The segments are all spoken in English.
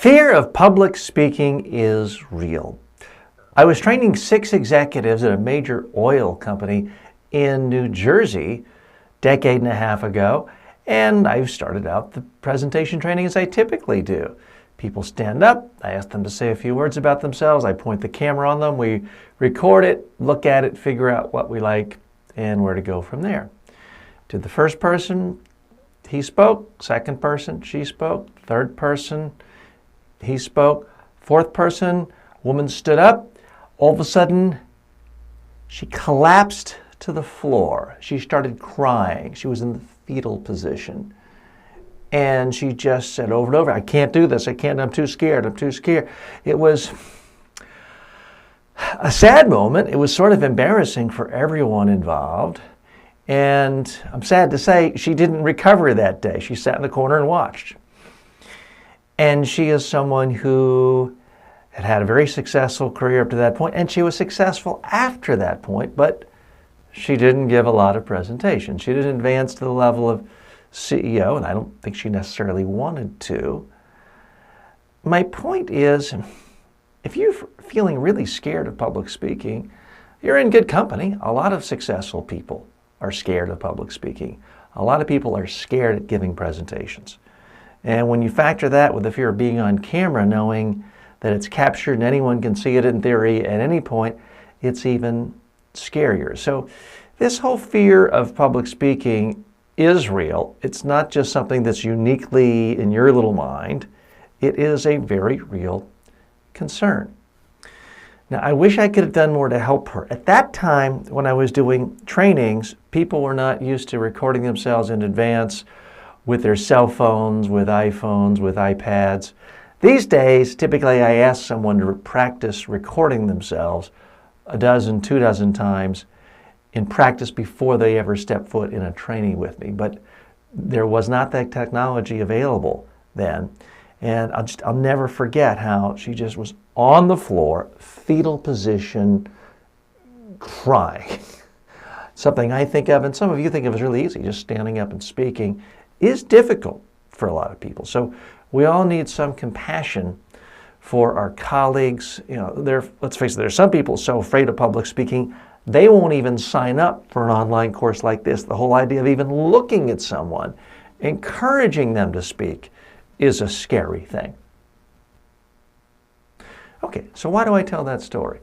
Fear of public speaking is real. I was training 6 executives at a major oil company in New Jersey a decade and a half ago, and I started out the presentation training as I typically do. People stand up, I ask them to say a few words about themselves, I point the camera on them, we record it, look at it, figure out what we like and where to go from there. To the first person, he spoke. Second person, she spoke. Third person, he spoke. Fourth person, woman stood up. All of a sudden, she collapsed to the floor. She started crying. She was in the fetal position. And she just said over and over, I can't do this. I can't. I'm too scared. I'm too scared. It was a sad moment. It was sort of embarrassing for everyone involved. And I'm sad to say she didn't recover that day. She sat in the corner and watched. And she is someone who had had a very successful career up to that point, and she was successful after that point, but she didn't give a lot of presentations. She didn't advance to the level of CEO, and I don't think she necessarily wanted to. My point is, if you're feeling really scared of public speaking, you're in good company. A lot of successful people are scared of public speaking. A lot of people are scared at giving presentations. And when you factor that with the fear of being on camera, knowing that it's captured and anyone can see it in theory at any point, it's even scarier. So this whole fear of public speaking is real. It's not just something that's uniquely in your little mind. It is a very real concern. Now, I wish I could have done more to help her. At that time, when I was doing trainings, people were not used to recording themselves in advance with their cell phones, with iPhones, with iPads. These days, typically I ask someone to practice recording themselves a dozen, 2 dozen times in practice before they ever step foot in a training with me. But there was not that technology available then. And I'll never forget how she just was on the floor, fetal position, crying. Something I think of, and some of you think of as really easy, just standing up and speaking, is difficult for a lot of people. So we all need some compassion for our colleagues. You know, let's face it, there's some people so afraid of public speaking, they won't even sign up for an online course like this. The whole idea of even looking at someone, encouraging them to speak, is a scary thing. Okay, so why do I tell that story?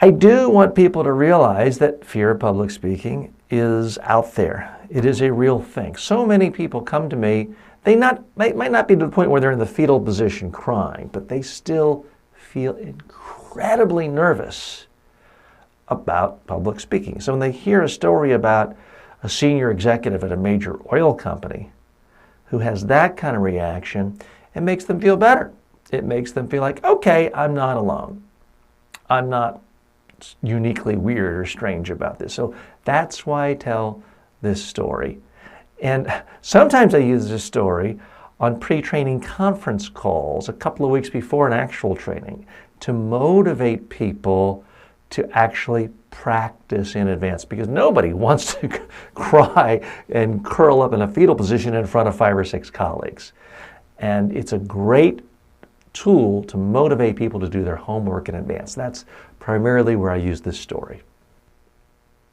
I do want people to realize that fear of public speaking is out there. It is a real thing. So many people come to me, they might not be to the point where they're in the fetal position crying, but they still feel incredibly nervous about public speaking. So when they hear a story about a senior executive at a major oil company who has that kind of reaction, it makes them feel better. It makes them feel like, okay, I'm not alone. I'm not uniquely weird or strange about this. So that's why I tell this story. And sometimes I use this story on pre-training conference calls a couple of weeks before an actual training to motivate people to actually practice in advance, because nobody wants to cry and curl up in a fetal position in front of 5 or 6 colleagues. And it's a great tool to motivate people to do their homework in advance. That's primarily where I use this story.